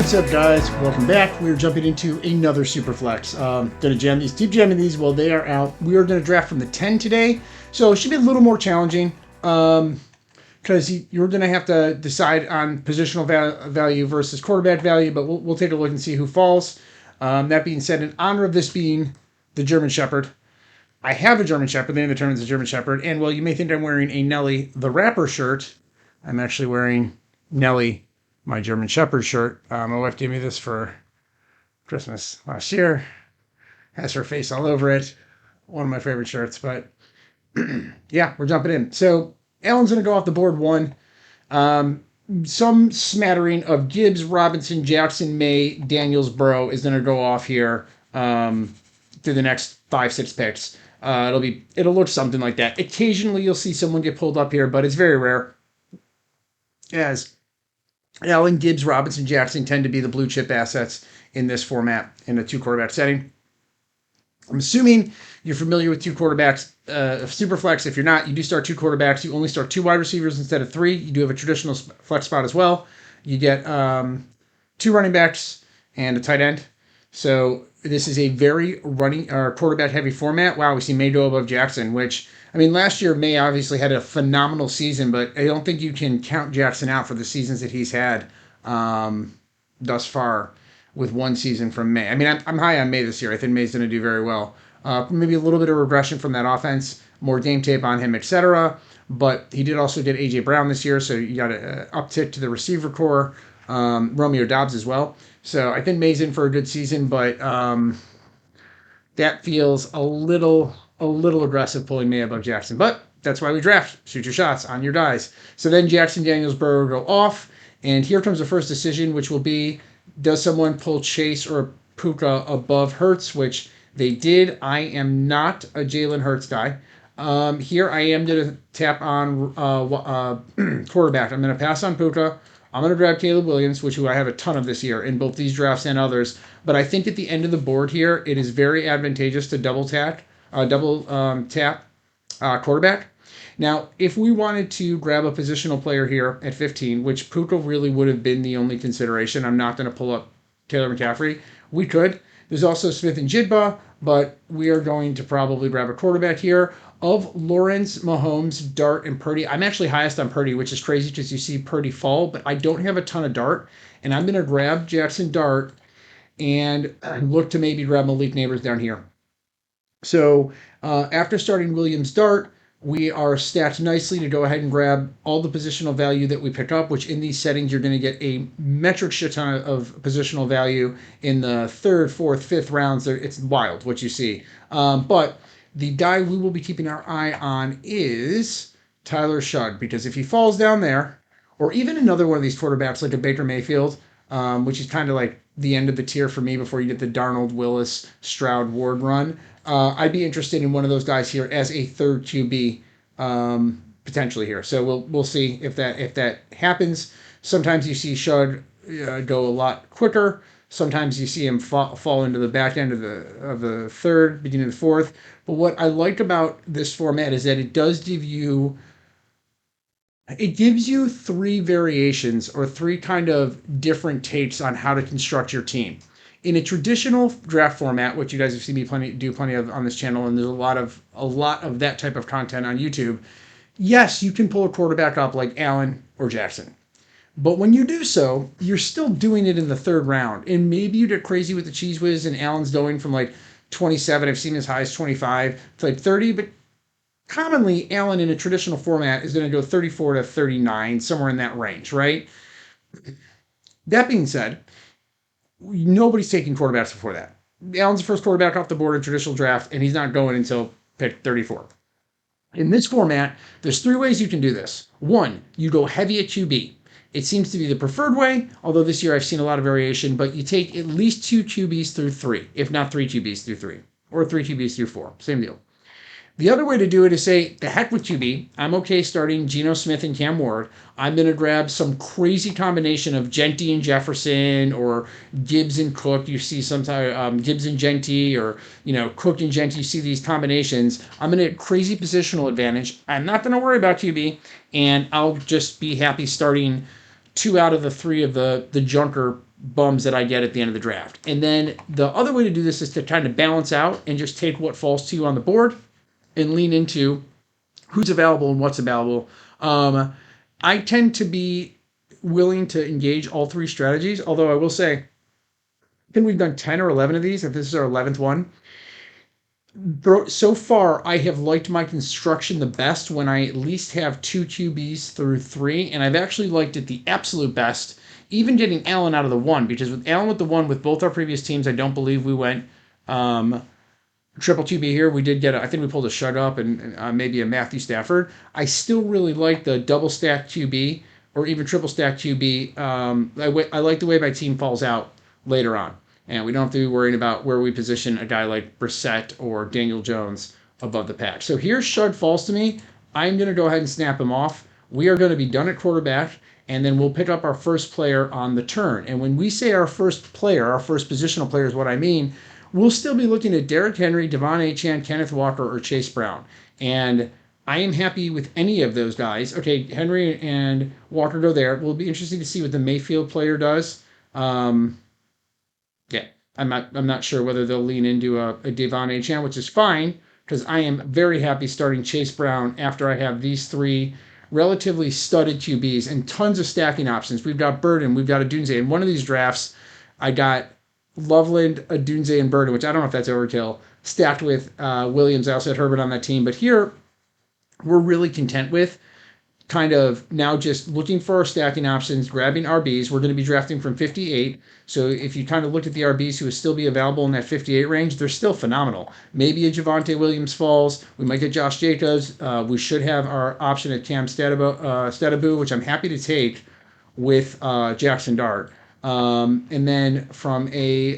What's up, guys? Welcome back. We're jumping into another Superflex. Gonna jam these, deep jamming these while they are out. We are gonna draft from the 10 today, so it should be a little more challenging because you're gonna have to decide on positional value versus quarterback value. But we'll take a look and see who falls. That being said, in honor of this being the German Shepherd, I have a German Shepherd. The name of the tournament is a German Shepherd, and while you may think I'm wearing a Nelly the Rapper shirt, I'm actually wearing Nelly, my German Shepherd shirt. My wife gave me this for Christmas last year. Has her face all over it. One of my favorite shirts, but yeah, we're jumping in. So Allen's going to go off the board one. Some smattering of Gibbs, Robinson, Jackson, May, Daniels, Burrow is going to go off here through the next 5-6 picks. It'll look something like that. Occasionally you'll see someone get pulled up here, but it's very rare. As Allen, Gibbs, Robinson, Jackson tend to be the blue chip assets in this format in a two quarterback setting. I'm assuming you're familiar with two quarterbacks. Superflex, if you're not, you do start two quarterbacks. You only start two wide receivers instead of three. You do have a traditional flex spot as well. You get two running backs and a tight end. So this is a very quarterback heavy format. Wow, we see May go above Jackson, which, I mean, last year May obviously had a phenomenal season, but I don't think you can count Jackson out for the seasons that he's had thus far with one season from May. I mean, I'm high on May this year. I think May's going to do very well. Maybe a little bit of regression from that offense, more game tape on him, etc. But he also did A.J. Brown this year, so you got an uptick to the receiver core. Romeo Dobbs as well. So I think May's in for a good season, but that feels a little aggressive pulling May above Jackson. But that's why we draft. Shoot your shots on your dice. So then Jackson, Daniels, Burrow go off. And here comes the first decision, which will be, does someone pull Chase or Puka above Hurts, which they did. I am not a Jalen Hurts guy. Here I am going to tap on quarterback. I'm going to pass on Puka. I'm going to grab Caleb Williams, who I have a ton of this year in both these drafts and others. But I think at the end of the board here, it is very advantageous to double tap quarterback. Now, if we wanted to grab a positional player here at 15, which Puka really would have been the only consideration, I'm not going to pull up Taylor McCaffrey. We could. There's also Smith and Jigba, but we are going to probably grab a quarterback here. Of Lawrence, Mahomes, Dart, and Purdy, I'm actually highest on Purdy, which is crazy because you see Purdy fall, but I don't have a ton of Dart, and I'm going to grab Jackson Dart and look to maybe grab Malik Neighbors down here. So after starting Williams Dart, we are stacked nicely to go ahead and grab all the positional value that we pick up, which in these settings, you're going to get a metric shit ton of positional value in the 3rd, 4th, 5th rounds. It's wild what you see. But the guy we will be keeping our eye on is Tyler Shugg, because if he falls down there, or even another one of these quarterbacks like a Baker Mayfield, which is kind of like the end of the tier for me before you get the Darnold, Willis, Stroud, Ward run, I'd be interested in one of those guys here as a third QB potentially here. So we'll see if that happens. Sometimes you see Shugg go a lot quicker. Sometimes you see him fall into the back end of the third, beginning of the fourth. But what I like about this format is that it gives you three variations or three kind of different takes on how to construct your team. In a traditional draft format, which you guys have seen me do plenty of on this channel, and there's a lot of that type of content on YouTube, yes, you can pull a quarterback up like Allen or Jackson. But when you do so, you're still doing it in the 3rd round. And maybe you get crazy with the Cheese Whiz and Allen's going from like 27, I've seen as high as 25 to like 30, but commonly Allen in a traditional format is going to go 34 to 39, somewhere in that range, right? That being said, nobody's taking quarterbacks before that. Allen's the first quarterback off the board in traditional draft, and he's not going until pick 34. In this format, there's 3 ways you can do this. 1, you go heavy at QB. It seems to be the preferred way, although this year I've seen a lot of variation, but you take at least 2 QBs through 3, if not 3 QBs through 3, or 3 QBs through 4. Same deal. The other way to do it is say, the heck with QB. I'm okay starting Geno Smith and Cam Ward. I'm going to grab some crazy combination of Genty and Jefferson or Gibbs and Cook. You see sometimes Gibbs and Genty or, Cook and Genty. You see these combinations. I'm going to get crazy positional advantage. I'm not going to worry about QB, and I'll just be happy starting 2 out of the 3 of the junker bums that I get at the end of the draft. And then the other way to do this is to kind of balance out and just take what falls to you on the board and lean into who's available and what's available. I tend to be willing to engage all three strategies, although I will say, I think we've done 10 or 11 of these, if this is our 11th one. So far, I have liked my construction the best when I at least have two QBs through three, and I've actually liked it the absolute best, even getting Allen out of the one, because with Allen with the one, with both our previous teams, I don't believe we went triple QB here. We did get, I think we pulled a shut up and maybe a Matthew Stafford. I still really like the double stack QB or even triple stack QB. I like the way my team falls out later on. And we don't have to be worrying about where we position a guy like Brissett or Daniel Jones above the pack. So here's Shud falls to me. I'm going to go ahead and snap him off. We are going to be done at quarterback, and then we'll pick up our first player on the turn. And when we say our first player, our first positional player is what I mean, we'll still be looking at Derrick Henry, Devon Achane, Kenneth Walker, or Chase Brown. And I am happy with any of those guys. Okay, Henry and Walker go there. We'll be interested to see what the Mayfield player does. Yeah, I'm not sure whether they'll lean into a Devon Achane, which is fine because I am very happy starting Chase Brown after I have these three relatively studded QBs and tons of stacking options. We've got Burden, we've got Adunze. In one of these drafts, I got Loveland, Adunze, and Burden, which I don't know if that's overkill, stacked with Williams. I also had Herbert on that team. But here, we're really content with kind of now just looking for our stacking options, grabbing RBs. We're going to be drafting from 58. So if you kind of look at the RBs who will still be available in that 58 range, they're still phenomenal. Maybe a Javonte Williams falls. We might get Josh Jacobs. We should have our option at Cam Stadabu, which I'm happy to take with Jackson Dart. And then from a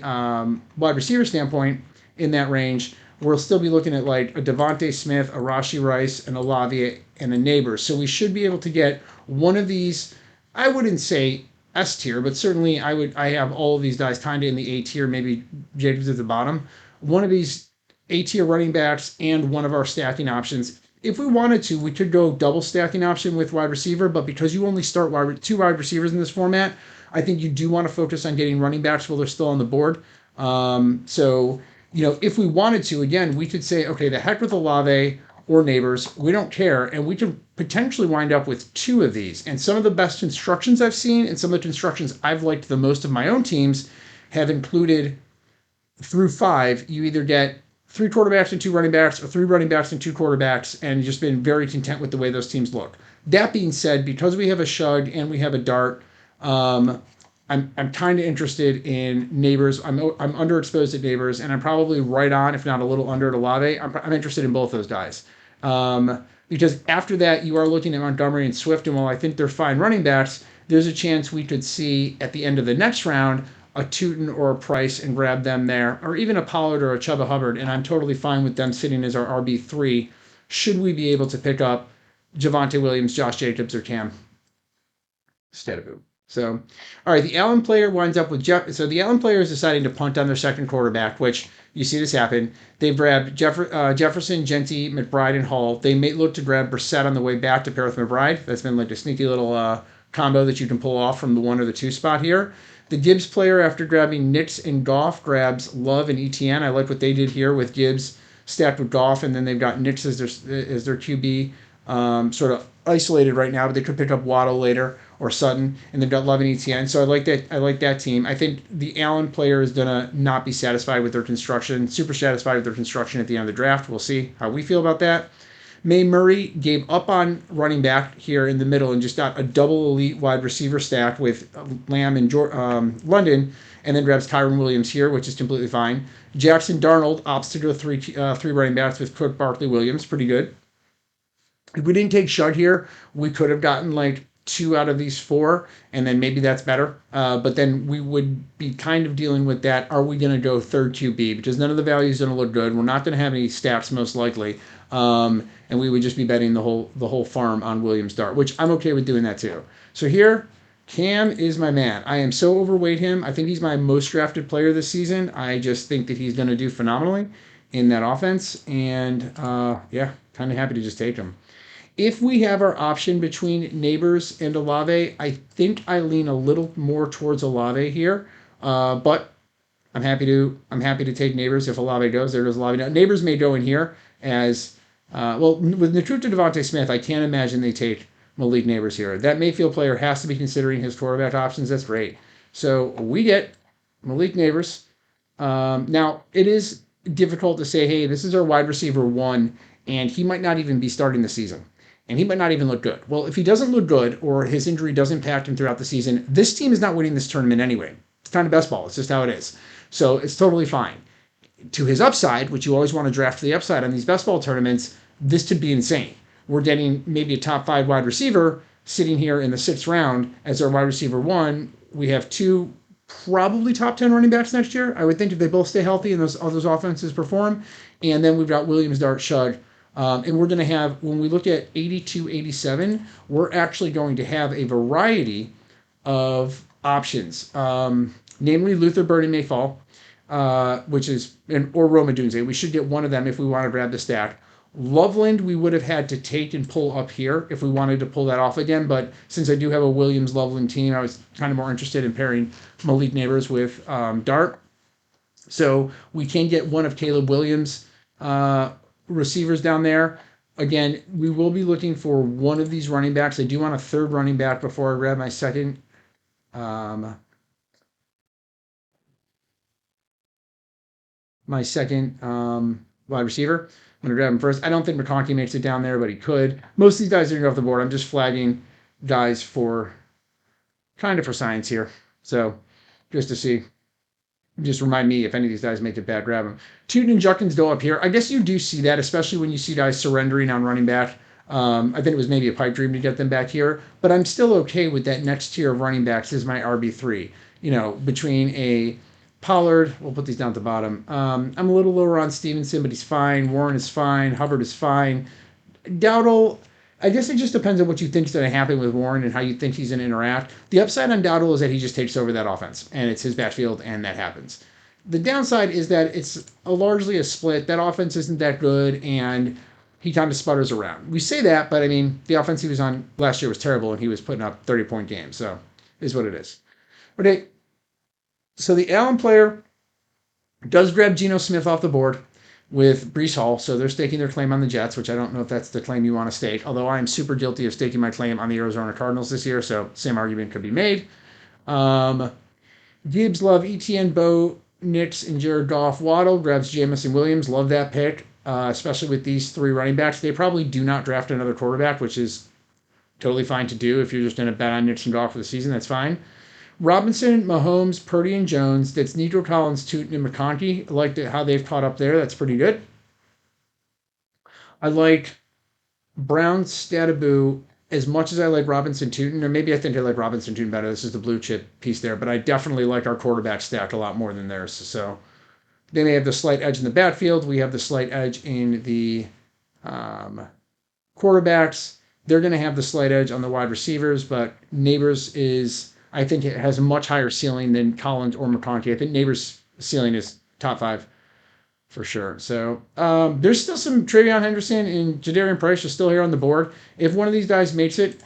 wide receiver standpoint in that range, we'll still be looking at like a Devontae Smith, a Rashee Rice, an Olave, and a Neighbors. So we should be able to get one of these. I wouldn't say S tier, but certainly I have all of these guys kind of in the A tier, maybe Jacobs at the bottom. One of these A tier running backs and one of our stacking options. If we wanted to, we could go double stacking option with wide receiver, but because you only start two wide receivers in this format, I think you do want to focus on getting running backs while they're still on the board. So if we wanted to, again, we could say, okay, the heck with Olave or Neighbors, we don't care, and we could potentially wind up with two of these. And some of the best constructions I've seen and some of the constructions I've liked the most of my own teams have included through five, you either get three quarterbacks and two running backs or three running backs and two quarterbacks, and just been very content with the way those teams look. That being said, because we have a Shug and we have a Dart, I'm kind of interested in Neighbors. I'm underexposed at Neighbors, and I'm probably right on, if not a little under at Olave. I'm interested in both those guys. Because after that, you are looking at Montgomery and Swift, and while I think they're fine running backs, there's a chance we could see at the end of the next round a Tootin or a Price and grab them there, or even a Pollard or a Chuba Hubbard, and I'm totally fine with them sitting as our RB3 should we be able to pick up Javonte Williams, Josh Jacobs, or Cam Stadabu. So, all right, the Allen player winds up with Jeff. So the Allen player is deciding to punt on their second quarterback, which you see this happen. They've grabbed Jefferson, Genty, McBride, and Hall. They may look to grab Brissett on the way back to pair with McBride. That's been like a sneaky little combo that you can pull off from the 1 or the 2 spot here. The Gibbs player, after grabbing Nix and Goff, grabs Love and ETN. I like what they did here with Gibbs stacked with Goff, and then they've got Nix as their QB, sort of isolated right now, but they could pick up Waddle later or Sutton, and they've got Love and ETN. So I like that. I like that team. I think the Allen player is gonna not be satisfied with their construction, super satisfied with their construction at the end of the draft. We'll see how we feel about that. May Murray gave up on running back here in the middle and just got a double elite wide receiver stack with Lamb and London, and then grabs Kyron Williams here, which is completely fine. Jackson Darnold opts to go three running backs with Cook, Barkley, Williams. Pretty good. If we didn't take Shud here, we could have gotten like 2 out of these 4, and then maybe that's better. But then we would be kind of dealing with that. Are we going to go third QB? Because none of the values is going to look good. We're not going to have any stats most likely. And we would just be betting the whole farm on Williams Dart, which I'm okay with doing that too. So here, Cam is my man. I am so overweight him. I think he's my most drafted player this season. I just think that he's going to do phenomenally in that offense. And kind of happy to just take him. If we have our option between Neighbors and Olave, I think I lean a little more towards Olave here. But I'm happy to take Neighbors if Olave goes. There goes Olave. Now, Neighbors may go in here as well with Nakruta Devontae Smith. I can't imagine they take Malik Neighbors here. That Mayfield player has to be considering his quarterback options. That's great. So we get Malik Neighbors. Now it is difficult to say, hey, this is our wide receiver one, and he might not even be starting the season. And he might not even look good. Well, if he doesn't look good or his injury doesn't impact him throughout the season, this team is not winning this tournament anyway. It's kind of best ball. It's just how it is. So it's totally fine. To his upside, which you always want to draft for the upside on these best ball tournaments, this could be insane. We're getting maybe a top five wide receiver sitting here in the sixth round as our wide receiver one. We have two probably top 10 running backs next year. I would think if they both stay healthy and those offenses perform. And then we've got Williams, Dart, Shug. And we're going to have, when we look at 82, 87, we're actually going to have a variety of options. Namely, Luther Burden may fall, which is, or Roma Dunze. We should get one of them if we want to grab the stack. Loveland, we would have had to take and pull up here if we wanted to pull that off again. But since I do have a Williams Loveland team, I was kind of more interested in pairing Malik Neighbors with Dart. So we can get one of Caleb Williams' receivers down there. Again, we will be looking for one of these running backs. I do want a third running back before I grab my second. My second wide receiver. I'm going to grab him first. I don't think McConkey makes it down there, but he could. Most of these guys are going to go off the board. I'm just flagging guys for kind of for science here. So just to see, just remind me if any of these guys make it bad, grab them. Tootin and Juckins go up here. I guess you do see that, especially when you see guys surrendering on running back. I think it was maybe a pipe dream to get them back here, but I'm still okay with that next tier of running backs as my RB3. You know, between a Pollard, we'll put these down at the bottom. I'm a little lower on Stevenson, but he's fine. Warren is fine. Hubbard is fine. Dowdle, I guess it just depends on what you think is going to happen with Warren and how you think he's going to interact. The upside on Dowdle is that he just takes over that offense, and it's his backfield, and that happens. The downside is that it's largely a split. That offense isn't that good, and he kind of sputters around. We say that, but I mean, the offense he was on last year was terrible, and he was putting up 30-point games, so is what it is. Okay, so the Allen player does grab Geno Smith off the board with Brees Hall, so they're staking their claim on the Jets, which I don't know if that's the claim you want to stake, although I am super guilty of staking my claim on the Arizona Cardinals this year, so same argument could be made. Gibbs, Love, ETN, Bo, Nix, and Jared Goff. Waddle grabs Jamison Williams. Love that pick, especially with these three running backs. They probably do not draft another quarterback, which is totally fine to do. If you're just going to bet on Nix and Goff for the season, that's fine. Robinson, Mahomes, Purdy, and Jones. That's Nico Collins, Tootin, and McConkey. I like how they've caught up there. That's pretty good. I like Brown, Statabu, as much as I like Robinson Tootin, or maybe I think I like Robinson Tootin better. This is the blue chip piece there, but I definitely like our quarterback stack a lot more than theirs. So they may have the slight edge in the backfield. We have the slight edge in the quarterbacks. They're going to have the slight edge on the wide receivers, but Neighbors is, I think it has a much higher ceiling than Collins or McConkey. I think Neighbors' ceiling is top five for sure. So there's still some Travion Henderson and Jadarian Price are still here on the board. If one of these guys makes it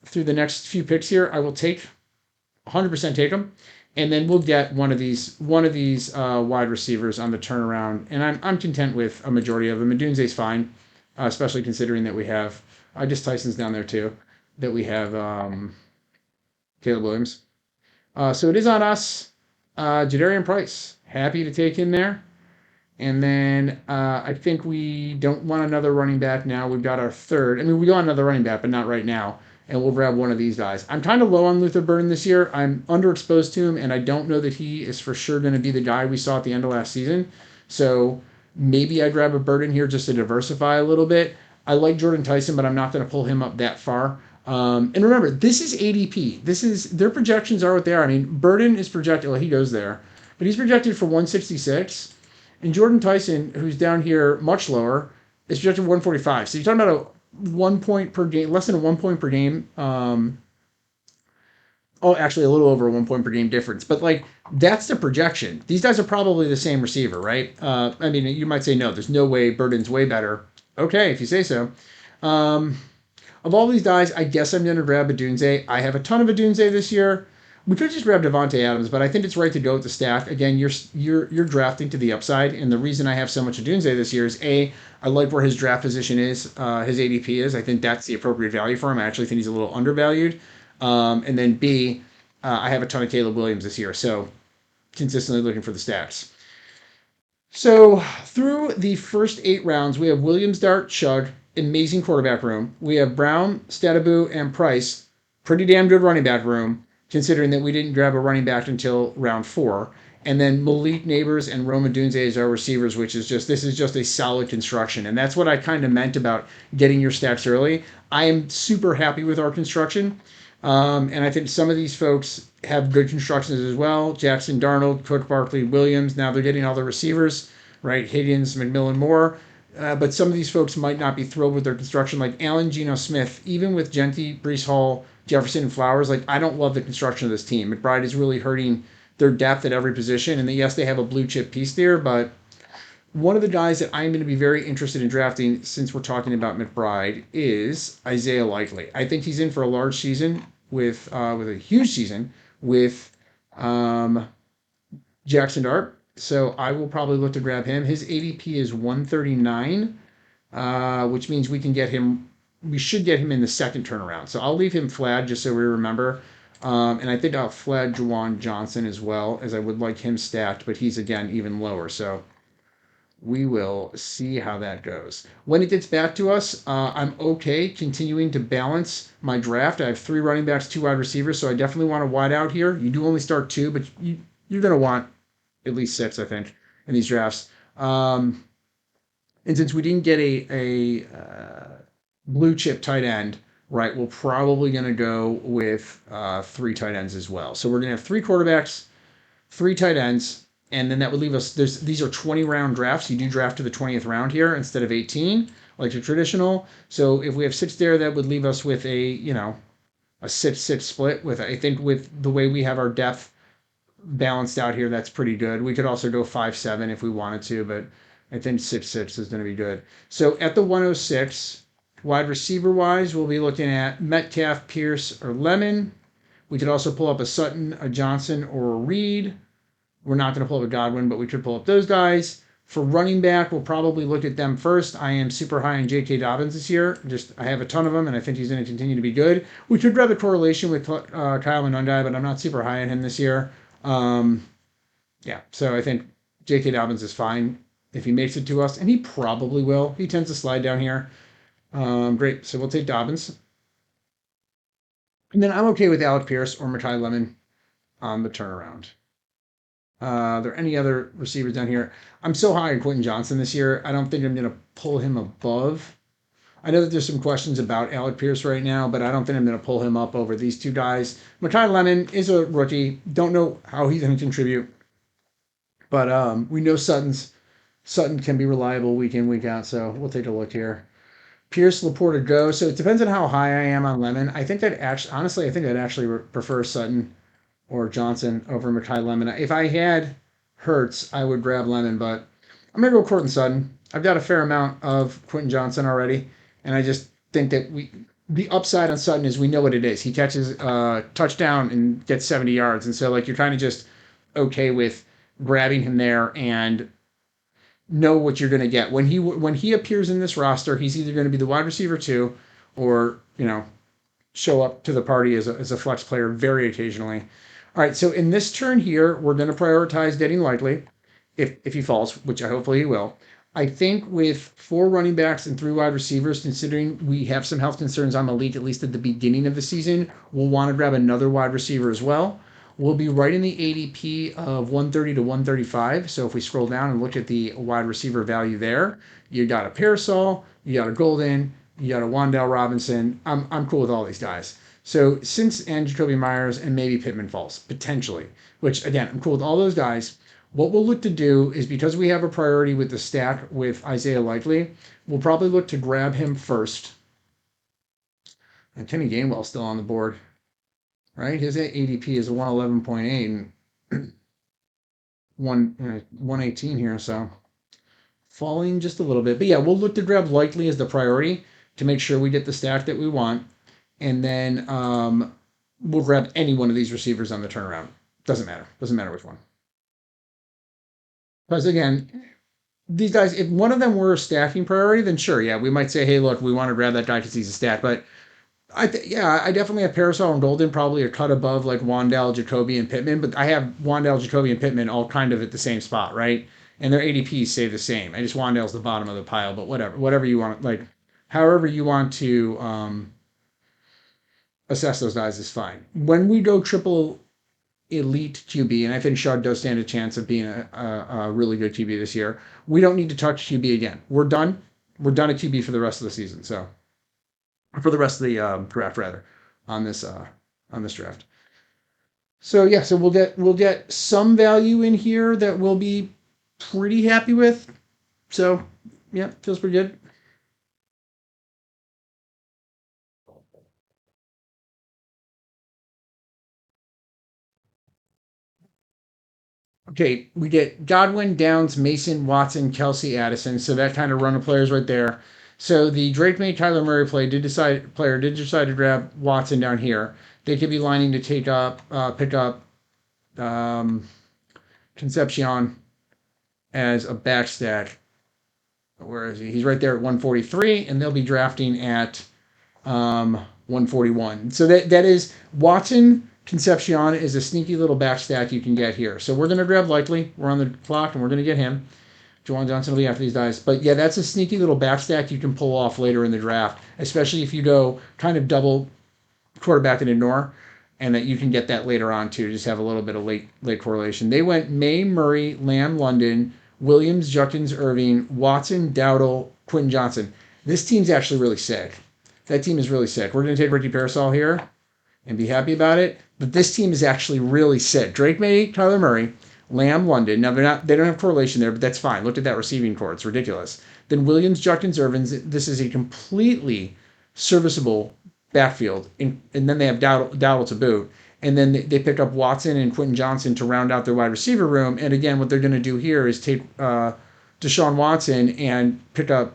through the next few picks here, I will 100% take them, and then we'll get one of these wide receivers on the turnaround. And I'm content with a majority of them. Adunze's fine, especially considering that we have I guess Tyson's down there too. That we have Caleb Williams. So it is on us. Jadarian Price, happy to take him there. And then I think we don't want another running back now. We've got our third. I mean, we want another running back, but not right now. And we'll grab one of these guys. I'm kind of low on Luther Burden this year. I'm underexposed to him, and I don't know that he is for sure going to be the guy we saw at the end of last season. So maybe I grab a Burden here just to diversify a little bit. I like Jordan Tyson, but I'm not going to pull him up that far. And remember, this is ADP. Their projections are what they are. I mean, Burden is projected. Well, he goes there, but he's projected for 166. And Jordan Tyson, who's down here much lower, is projected 145. So you're talking about a 1 point per game, less than a 1 point per game. Actually, a little over a 1 point per game difference. But like, that's the projection. These guys are probably the same receiver, right? I mean, you might say no. There's no way Burden's way better. Okay, if you say so. Of all these guys, I guess I'm going to grab Adunze. I have a ton of Adunze this year. We could just grab Devontae Adams, but I think it's right to go with the stack. Again, you're drafting to the upside, and the reason I have so much Adunze this year is I like where his draft position is, his ADP is. I think that's the appropriate value for him. I actually think he's a little undervalued. And then B, I have a ton of Caleb Williams this year, so consistently looking for the stacks. So through the first 8 rounds, we have Williams, Dart, Chug, amazing quarterback room. We have Brown, Stadabu, and Price, pretty damn good running back room, considering that we didn't grab a running back until round 4. And then Malik Neighbors and Roma Dunze as our receivers, which is just this is just a solid construction. And that's what I kind of meant about getting your stacks early. I am super happy with our construction. And I think some of these folks have good constructions as well. Jackson Darnold, Cook, Barkley, Williams. Now they're getting all the receivers, right? Higgins, McMillan, Moore. But some of these folks might not be thrilled with their construction, like Allen, Geno Smith, even with Genty, Brees Hall, Jefferson, and Flowers. Like, I don't love the construction of this team. McBride is really hurting their depth at every position. And yes, they have a blue chip piece there, but one of the guys that I'm going to be very interested in drafting, since we're talking about McBride, is Isaiah Likely. I think he's in for a large season with a huge season with um, Jackson Dart. So I will probably look to grab him. His ADP is 139, which means we can get him. We should get him in the second turnaround. So I'll leave him flat just so we remember. And I think I'll flag Juwan Johnson as well, as I would like him stacked, but he's again even lower. So we will see how that goes. When it gets back to us, I'm okay continuing to balance my draft. I have 3 running backs, 2 wide receivers, so I definitely want a wide out here. You do only start 2, but you're going to want at least 6, I think, in these drafts. And since we didn't get a blue chip tight end, right, we're probably going to go with 3 tight ends as well. So we're going to have 3 quarterbacks, 3 tight ends, and then that would leave us. These are 20-round drafts. You do draft to the 20th round here instead of 18, like the traditional. So if we have 6 there, that would leave us with a 6-6 split. With I think with the way we have our depth balanced out here, that's pretty good. We could also go 5-7 if we wanted to, but I think 6-6 is going to be good. So at the 106, wide receiver wise, we'll be looking at Metcalf, Pierce, or Lemon. We could also pull up a Sutton, a Johnson, or a Reed. We're not going to pull up a Godwin, but we could pull up those guys. For running back, we'll probably look at them first. I am super high on J.K. Dobbins this year. I have a ton of them, and I think he's going to continue to be good. We could grab a correlation with Kyle Manundai, but I'm not super high on him this year. Yeah, so I think J.K. Dobbins is fine if he makes it to us, and he probably will. He tends to slide down here. Great, so we'll take Dobbins. And then I'm okay with Alec Pierce or Makai Lemon on the turnaround. Are there any other receivers down here? I'm so high on Quentin Johnson this year. I don't think I'm going to pull him above. I know that there's some questions about Alec Pierce right now, but I don't think I'm going to pull him up over these 2 guys. Makai Lemon is a rookie. Don't know how he's going to contribute, but we know Sutton can be reliable week in, week out, so we'll take a look here. Pierce, Laporta, go. So it depends on how high I am on Lemon. I think that actually, honestly, I think I'd actually prefer Sutton or Johnson over Makai Lemon. If I had Hurts, I would grab Lemon, but I'm going to go Courtland Sutton. I've got a fair amount of Quentin Johnson already, and I just think that the upside on Sutton is we know what it is. He catches a touchdown and gets 70 yards, and so like you're kind of just okay with grabbing him there and know what you're going to get. When he appears in this roster, he's either going to be the wide receiver 2 or, show up to the party as a flex player very occasionally. All right, so in this turn here, we're going to prioritize getting Likely if he falls, which I hopefully he will. I think with 4 running backs and 3 wide receivers, considering we have some health concerns on Malik, at least at the beginning of the season, we'll want to grab another wide receiver as well. We'll be right in the ADP of 130 to 135. So if we scroll down and look at the wide receiver value there, you got a Parasol, you got a Golden, you got a Wandale Robinson. I'm cool with all these guys. So since and Jacoby Myers and maybe Pittman falls, potentially, which again, I'm cool with all those guys. What we'll look to do is because we have a priority with the stack with Isaiah Likely, we'll probably look to grab him first. And Kenny Gainwell's still on the board, right? His ADP is a 111.8 and 118 here, so falling just a little bit. But yeah, we'll look to grab Likely as the priority to make sure we get the stack that we want. And then we'll grab any one of these receivers on the turnaround. Doesn't matter. Doesn't matter which one. Because again, these guys, if one of them were a stacking priority, then sure, yeah, we might say, hey, look, we want to grab that guy because he's a stack. But yeah, I definitely have Parasol and Golden probably a cut above like Wandell, Jacoby, and Pittman. But I have Wandell, Jacoby, and Pittman all kind of at the same spot, right? And their ADPs stay the same. I just Wandell's the bottom of the pile, but whatever you want, like however you want to assess those guys is fine. When we go triple elite QB, and I think Shaw does stand a chance of being a really good QB this year. We don't need to touch QB again. We're done. We're done at QB for the rest of the season. So for the rest of the draft, rather, on this draft. So yeah, so we'll get some value in here that we'll be pretty happy with. So yeah, feels pretty good. Okay, we get Godwin, Downs, Mason, Watson, Kelsey, Addison. So that kind of run of players right there. So the Drake May Tyler Murray player did decide to grab Watson down here. They could be lining to pick up um, Concepcion as a backstack. Where is he? He's right there at 143, and they'll be drafting at 141. So that is Watson. Concepcion is a sneaky little backstack you can get here. So we're going to grab Likely. We're on the clock, and we're going to get him. Jawan Johnson will be after these guys. But yeah, that's a sneaky little backstack you can pull off later in the draft, especially if you go kind of double quarterback and ignore, and that you can get that later on too. Just have a little bit of late correlation. They went May, Murray, Lamb, London, Williams, Judkins, Irving, Watson, Dowdle, Quentin Johnson. This team's actually really sick. That team is really sick. We're going to take Ricky Parasol here and be happy about it. But this team is actually really sick. Drake May, Tyler Murray, Lamb, London. Now they don't have correlation there, but that's fine. Look at that receiving core. It's ridiculous. Then Williams, Judkins, Irvins. This is a completely serviceable backfield. And then they have Dowdle to boot. And then they pick up Watson and Quentin Johnson to round out their wide receiver room. And again, what they're going to do here is take Deshaun Watson and pick up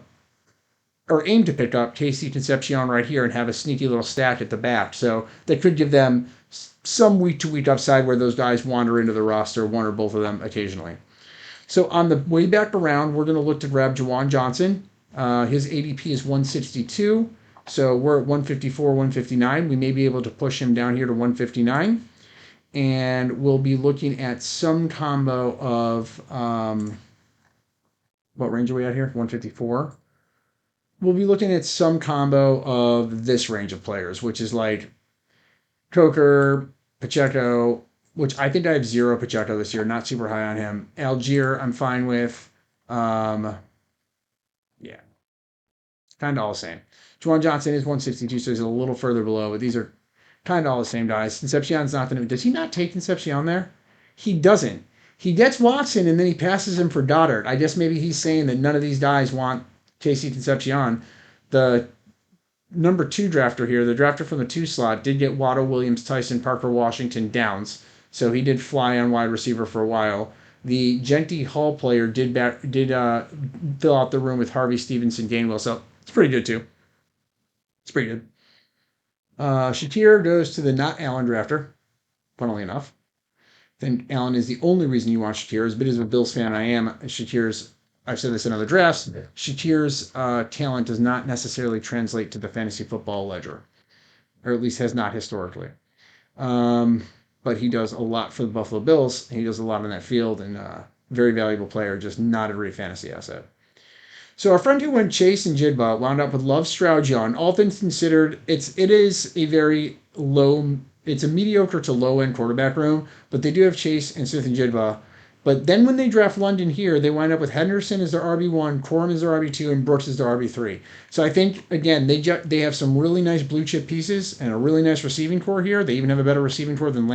or aim to pick up Casey Concepcion right here and have a sneaky little stack at the back. So that could give them some week to week upside where those guys wander into the roster, one or both of them occasionally. So on the way back around, we're going to look to grab Jawan Johnson. His ADP is 162. So we're at 154, 159. We may be able to push him down here to 159. And we'll be looking at some combo of, what range are we at here? 154. We'll be looking at some combo of this range of players, which is like Coker, Pacheco, which I think I have zero Pacheco this year, not super high on him. Algier, I'm fine with. Um, yeah, kind of all the same. Juwan Johnson is 162, so he's a little further below, but these are kind of all the same guys. Concepcion's not the. Does he not take Concepcion there? He doesn't. He gets Watson and then he passes him for Goddard. I guess maybe he's saying that none of these guys want Casey Concepcion. The number two drafter here, the drafter from the two slot, did get Waddle, Williams, Tyson, Parker, Washington, Downs. So he did fly on wide receiver for a while. The Genty Hall player did fill out the room with Harvey Stevenson, Gainwell. So it's pretty good too. It's pretty good. Shakir goes to the not Allen drafter, funnily enough. Then Allen is the only reason you want Shakir. As big as a Bills fan I am, I've said this in other drafts, Shakir's talent does not necessarily translate to the fantasy football ledger, or at least has not historically. But he does a lot for the Buffalo Bills. He does a lot on that field, and very valuable player, just not a great fantasy asset. So our friend who went Chase and Jidba wound up with Love, Stroud, Young. All things considered, it is a very low, it's a mediocre to low end quarterback room, but they do have Chase and Smith and Jidba. But then when they draft London here, they wind up with Henderson as their RB1, Corum as their RB2, and Brooks as their RB3. So I think, again, they have some really nice blue chip pieces and a really nice receiving core here. They even have a better receiving core than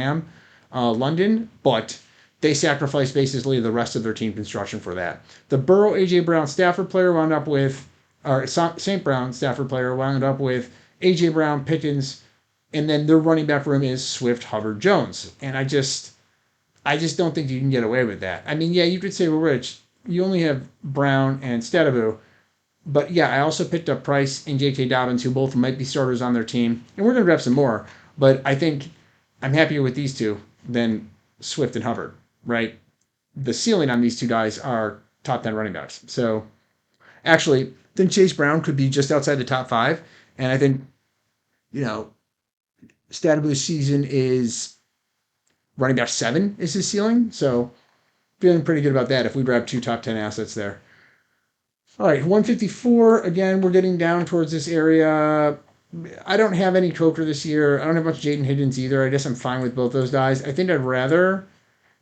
London, but they sacrifice basically the rest of their team construction for that. The Burrow, A.J. Brown, Stafford player wound up with, or St. Brown, Stafford player wound up with A.J. Brown, Pickens, and then their running back room is Swift, Hubbard, Jones. And I just don't think you can get away with that. I mean, yeah, you could say, well, Rich, you only have Brown and Stadabu. But yeah, I also picked up Price and J.K. Dobbins, who both might be starters on their team. And we're going to grab some more. But I think I'm happier with these two than Swift and Hubbard, right? The ceiling on these two guys are top 10 running backs. So actually, I think Chase Brown could be just outside the top five. And I think, you know, Statablue's season is running back seven is his ceiling. So feeling pretty good about that if we grab two top 10 assets there. All right, 154. Again, we're getting down towards this area. I don't have any Coker this year. I don't have much Jaden Higgins either. I guess I'm fine with both those guys. I think I'd rather,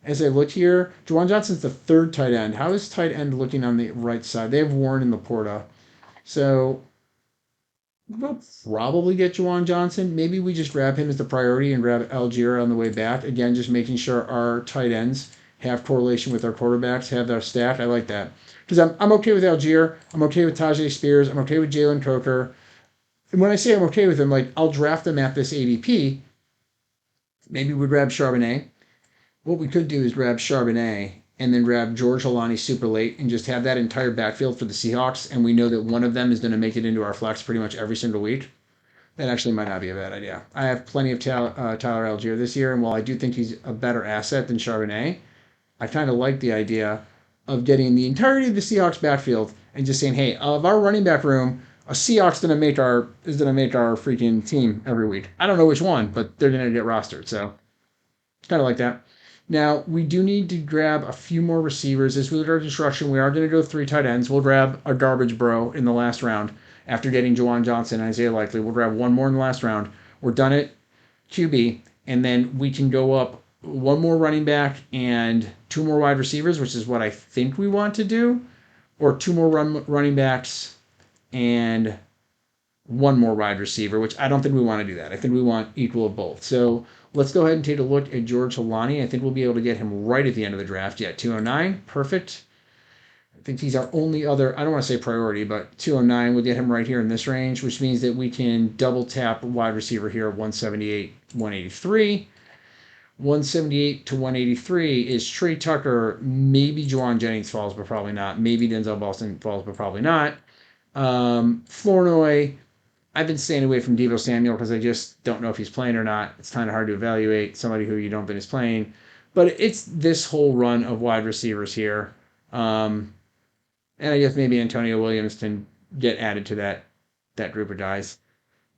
as I look here, Juwan Johnson's the third tight end. How is tight end looking on the right side? They have Warren and Laporta. So we'll probably get Juwan Johnson. Maybe we just grab him as the priority and grab Algier on the way back. Again, just making sure our tight ends have correlation with our quarterbacks, have their stack. I like that. Because I'm okay with Algier. I'm okay with Tajay Spears. I'm okay with Jalen Coker. And when I say I'm okay with them, like I'll draft them at this ADP. Maybe we grab Charbonnet. What we could do is grab Charbonnet and then grab George Holani super late and just have that entire backfield for the Seahawks. And we know that one of them is going to make it into our flex pretty much every single week. That actually might not be a bad idea. I have plenty of Tyler Algier this year, and while I do think he's a better asset than Charbonnet, I kind of like the idea of getting the entirety of the Seahawks backfield and just saying, hey, of our running back room, a Seahawks is gonna make our freaking team every week. I don't know which one, but they're gonna get rostered. So kind of like that. Now we do need to grab a few more receivers. As we look at our construction, we are going to go three tight ends. We'll grab a garbage bro in the last round after getting Juwan Johnson and Isaiah Likely. We'll grab one more in the last round. We're done at QB, and then we can go up one more running back and two more wide receivers, which is what I think we want to do, or two more running backs and one more wide receiver, which I don't think we want to do that. I think we want equal of both. So let's go ahead and take a look at George Holani. I think we'll be able to get him right at the end of the draft. Yeah, 209. Perfect. I think he's our only other, I don't want to say priority, but 209 will get him right here in this range, which means that we can double tap wide receiver here at 178, 183. 178 to 183 is Trey Tucker. Maybe Juwan Jennings falls, but probably not. Maybe Denzel Boston falls, but probably not. Flournoy, I've been staying away from Deebo Samuel because I just don't know if he's playing or not. It's kind of hard to evaluate somebody who you don't think is playing. But it's this whole run of wide receivers here. And I guess maybe Antonio Williams can get added to that group of guys.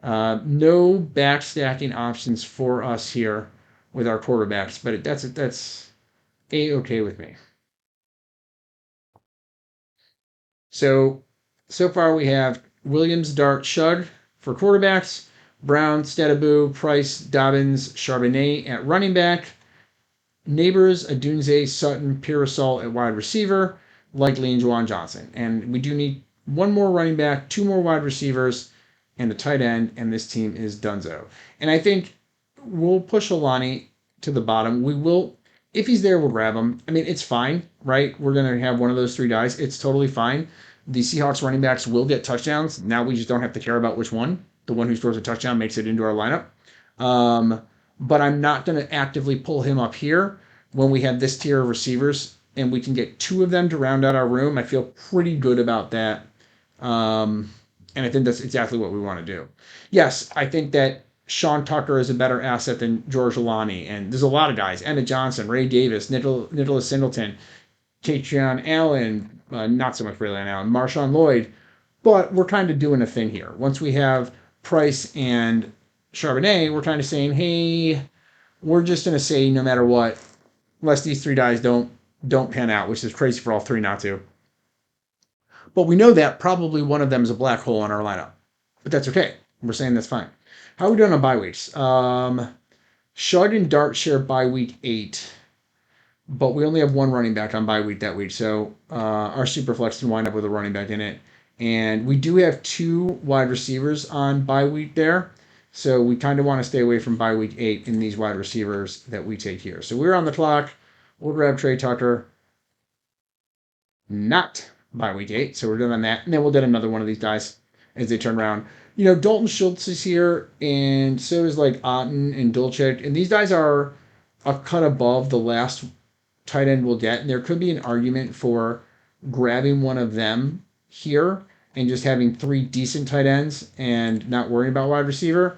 No backstacking options for us here with our quarterbacks, but that's a-okay with me. So far we have Williams, Dart, Shug for quarterbacks, Brown, Stedaboo, Price, Dobbins, Charbonnet at running back, Neighbors, Adunze, Sutton, Pearsall at wide receiver, Likely and Juwan Johnson. And we do need one more running back, two more wide receivers, and a tight end, and this team is donezo. And I think we'll push Olani to the bottom. We will, if he's there, we'll grab him. I mean, it's fine, right? We're going to have one of those three guys. It's totally fine. The Seahawks running backs will get touchdowns. Now we just don't have to care about which one. The one who scores a touchdown makes it into our lineup. But I'm not going to actively pull him up here when we have this tier of receivers and we can get two of them to round out our room. I feel pretty good about that. And I think that's exactly what we want to do. Yes, I think that Sean Tucker is a better asset than George Alani. And there's a lot of guys. Emmett Johnson, Ray Davis, Nicholas Singleton, Tayshaun Allen, not so much Braylon Allen, Marshawn Lloyd. But we're kind of doing a thing here. Once we have Price and Charbonnet, we're kind of saying, hey, we're just going to say no matter what, unless these three guys don't pan out, which is crazy for all three not to. But we know that probably one of them is a black hole in our lineup. But that's okay. We're saying that's fine. How are we doing on bye weeks? Shug and Dart share bye week 8. But we only have one running back on bye week that week. So our Superflex can wind up with a running back in it. And we do have two wide receivers on bye week there. So we kind of want to stay away from bye week 8 in these wide receivers that we take here. So we're on the clock. We'll grab Trey Tucker. Not bye week 8. So we're done on that. And then we'll get another one of these guys as they turn around. You know, Dalton Schultz is here. And so is like Otten and Dulcich. And these guys are a cut above the last tight end we'll get. And there could be an argument for grabbing one of them here and just having three decent tight ends and not worrying about wide receiver.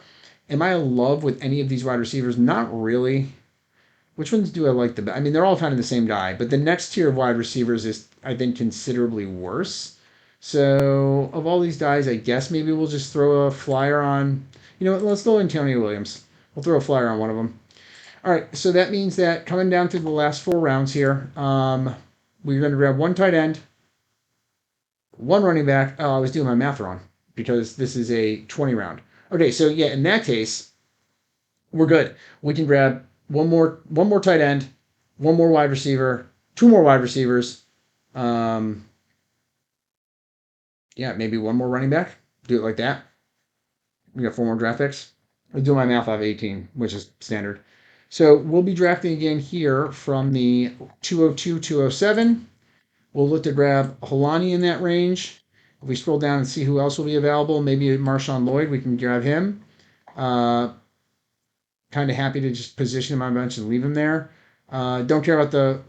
Am I in love with any of these wide receivers? Not really. Which ones do I like the best? I mean, they're all kind of the same guy, but the next tier of wide receivers is, I think, considerably worse. So, of all these guys, I guess maybe we'll just throw a flyer on. You know what? Let's throw Antonio Williams. We'll throw a flyer on one of them. All right, so that means that coming down through the last four rounds here, we're going to grab one tight end, one running back. Oh, I was doing my math wrong because this is a 20 round. Okay, so yeah, in that case, we're good. We can grab one more tight end, one more wide receiver, two more wide receivers. Um, yeah, maybe one more running back. Do it like that. We got four more draft picks. I do my math off 18, which is standard. So we'll be drafting again here from the 202, 207. We'll look to grab Holani in that range. If we scroll down and see who else will be available, maybe Marshawn Lloyd, we can grab him. Uh, kind of happy to just position him on bench and leave him there. Don't care about the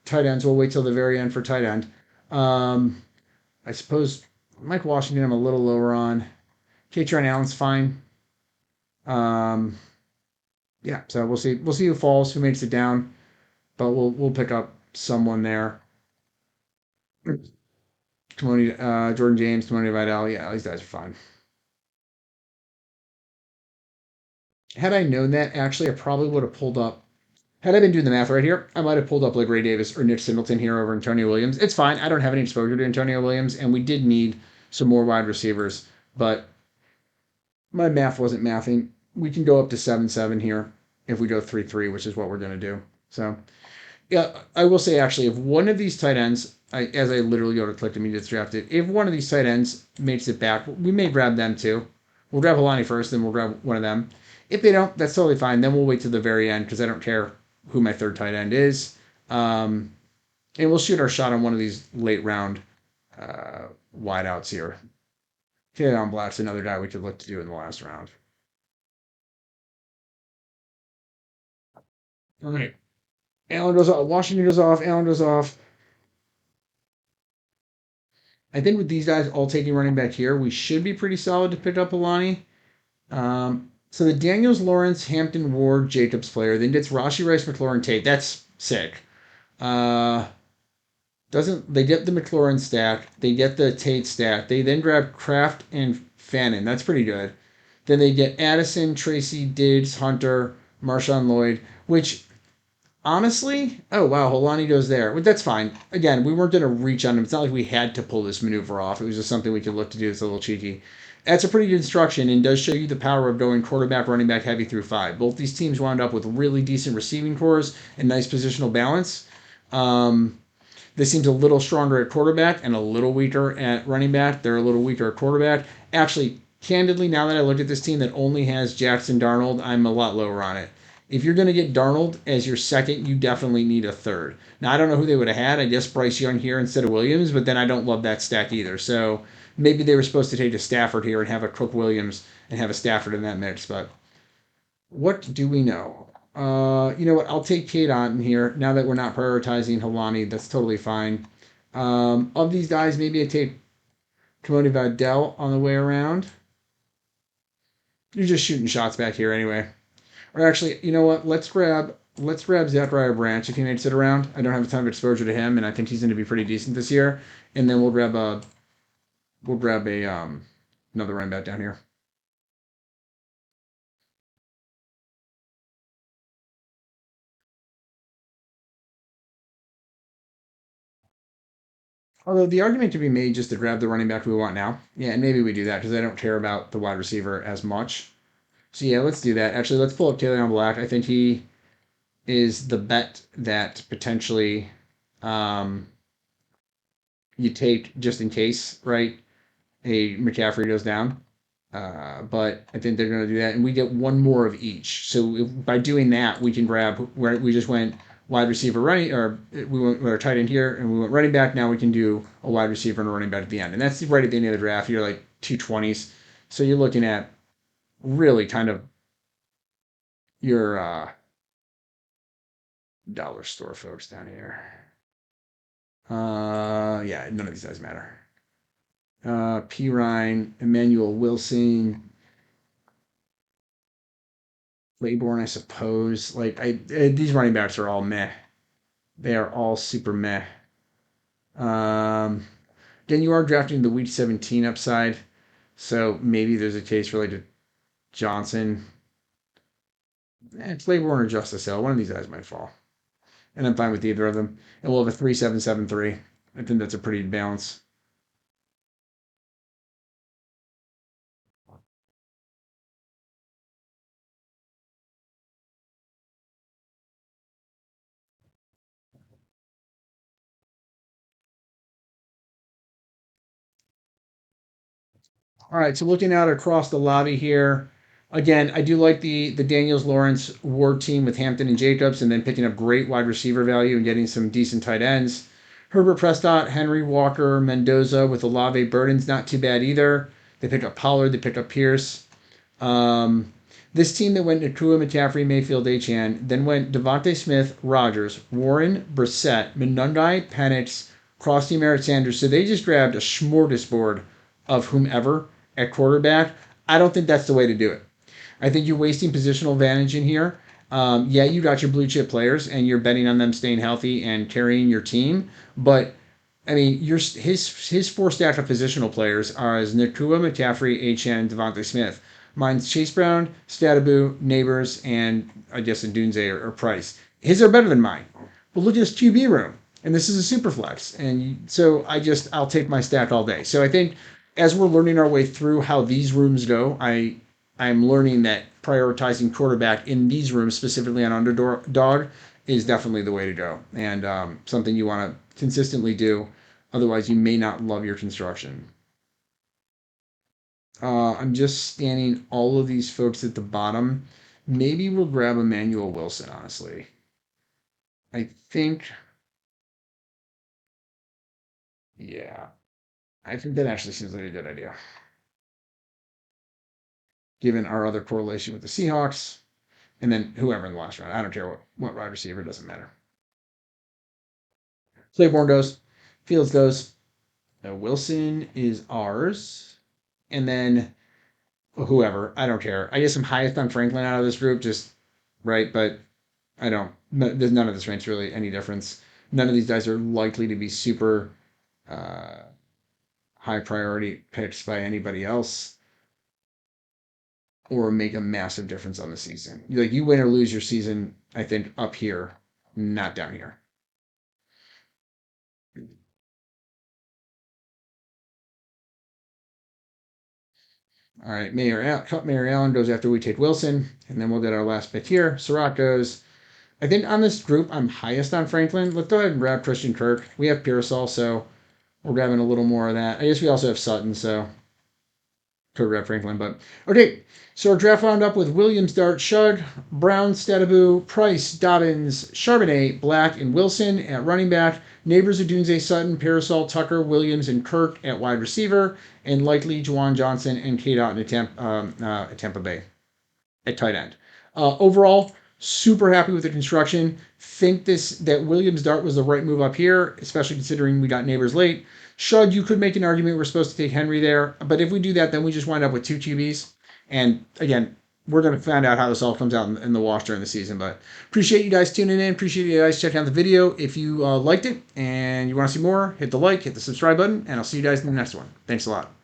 tight ends. We'll wait till the very end for tight end. Um, I suppose Mike Washington I'm a little lower on. Katron Allen's fine. Um, yeah, so we'll see. We'll see who falls, who makes it down, but we'll pick up someone there. Jordan James, Timoni Vidal. Yeah, these guys are fine. Had I known that, actually, I probably would have pulled up. Had I been doing the math right here, I might have pulled up like Ray Davis or Nick Singleton here over Antonio Williams. It's fine. I don't have any exposure to Antonio Williams, and we did need some more wide receivers, but my math wasn't mathing. We can go up to 7-7 here if we go 3-3, which is what we're going to do. So, yeah, I will say actually, if one of these tight ends, as I literally go to click to me to draft it, if one of these tight ends makes it back, we may grab them too. We'll grab Holani first, then we'll grab one of them. If they don't, that's totally fine. Then we'll wait to the very end because I don't care who my third tight end is. Um, and we'll shoot our shot on one of these late round wideouts here. Taylor Black's another guy we could look to do in the last round. All right. Allen goes off. Washington goes off. Allen goes off. I think with these guys all taking running back here, we should be pretty solid to pick up Alani. So the Daniels, Lawrence, Hampton, Ward, Jacobs player then gets Rashi Rice, McLaurin, Tate. That's sick. Uh, doesn't they get the McLaurin stack? They get the Tate stack. They then grab Kraft and Fannin. That's pretty good. Then they get Addison, Tracy, Diggs, Hunter, Marshawn Lloyd, which honestly, oh wow, Holani goes there. But that's fine. Again, we weren't going to reach on him. It's not like we had to pull this maneuver off. It was just something we could look to do that's a little cheeky. That's a pretty good instruction and does show you the power of going quarterback, running back heavy through five. Both these teams wound up with really decent receiving cores and nice positional balance. Um, this seems a little stronger at quarterback and a little weaker at running back. They're a little weaker at quarterback. Actually, candidly, now that I look at this team that only has Jackson Darnold, I'm a lot lower on it. If you're going to get Darnold as your second, you definitely need a third. Now, I don't know who they would have had. I guess Bryce Young here instead of Williams, but then I don't love that stack either. So maybe they were supposed to take a Stafford here and have a Cook Williams and have a Stafford in that mix. But what do we know? You know what? I'll take Kate on here now that we're not prioritizing Halani. That's totally fine. Of these guys, maybe I take Kamoni Vidal on the way around. You're just shooting shots back here anyway. Or actually, you know what? Let's grab Zachariah Branch if he makes it around. I don't have a ton of exposure to him, and I think he's going to be pretty decent this year. And then we'll grab a another running back down here. Although the argument could be made just to grab the running back we want now. Yeah, and maybe we do that because I don't care about the wide receiver as much. So yeah, let's do that. Actually, let's pull up Taylor on Black. I think he is the bet that potentially um, you take just in case, right? A McCaffrey goes down. But I think they're going to do that, and we get one more of each. So by doing that, we can grab where we just went wide receiver running, or we went our tight end here, and we went running back. Now we can do a wide receiver and a running back at the end, and that's right at the end of the draft. You're like 220s, so you're looking at really kind of your dollar store folks down here. Yeah, none of these guys matter. P. Ryan, Emmanuel Wilson, Claiborne, I suppose. These running backs are all meh. They are all super meh. Um, then you are drafting the week 17 upside, so maybe there's a case for like a Johnson, Claiborne or Justice Hill. One of these guys might fall, and I'm fine with either of them. And we'll have a 3-7-7-3. I think that's a pretty balance. All right, so looking out across the lobby here, again, I do like the Daniels Lawrence Ward team with Hampton and Jacobs, and then picking up great wide receiver value and getting some decent tight ends. Herbert Prescott, Henry Walker, Mendoza with Olave Burden's not too bad either. They pick up Pollard, they pick up Pierce. Um, this team that went Nakua, McCaffrey, Mayfield, Achan, then went Devontae Smith, Rogers, Warren, Brissett, Menungai, Penix, Cross Merritt Sanders. So they just grabbed a smorgasbord of whomever at quarterback. I don't think that's the way to do it. I think you're wasting positional advantage in here. Yeah, you got your blue chip players and you're betting on them staying healthy and carrying your team, but I mean, his four stack of positional players are as Nakua, McCaffrey, Achan, Devontae Smith. Mine's Chase Brown, Statabu, Neighbors, and I guess Ndunze or Price. His are better than mine. But look at this QB room, and this is a super flex, and so I'll take my stack all day. So I think as we're learning our way through how these rooms go, I'm learning that prioritizing quarterback in these rooms, specifically on Underdog, is definitely the way to go, and something you want to consistently do. Otherwise, you may not love your construction. I'm just scanning all of these folks at the bottom. Maybe we'll grab Emmanuel Wilson, honestly. I think, yeah, I think that actually seems like a good idea, given our other correlation with the Seahawks, and then whoever in the last round. I don't care what wide receiver, doesn't matter. Claiborne goes, Fields goes, Wilson is ours, and then whoever. I don't care. I guess I'm highest on Franklin out of this group, just right, but I don't. There's none of this makes really any difference. None of these guys are likely to be super uh, high priority picks by anybody else or make a massive difference on the season. Like you win or lose your season, I think up here, not down here. All right, Mayor Allen goes after we take Wilson, and then we'll get our last pick here. Sirach goes. I think on this group, I'm highest on Franklin. Let's go ahead and grab Christian Kirk. We have Pearsall, so we're grabbing a little more of that. I guess we also have Sutton, so could grab Franklin. But okay, so our draft wound up with Williams, Dart, Shug, Brown, Stadabu, Price, Dobbins, Charbonnet, Black, and Wilson at running back. Neighbors, Adunze, Sutton, Parasol, Tucker, Williams, and Kirk at wide receiver, and likely Juwan Johnson and K. Dot at Tampa Bay at tight end. Overall, super happy with the construction. Think this that Williams Dart was the right move up here, especially considering we got Neighbors late. Shud, you could make an argument we're supposed to take Henry there, but if we do that, then we just wind up with two QBs. And again, we're going to find out how this all comes out in the wash during the season. But appreciate you guys tuning in. Appreciate you guys checking out the video. If you liked it and you want to see more, hit the like, hit the subscribe button, and I'll see you guys in the next one. Thanks a lot.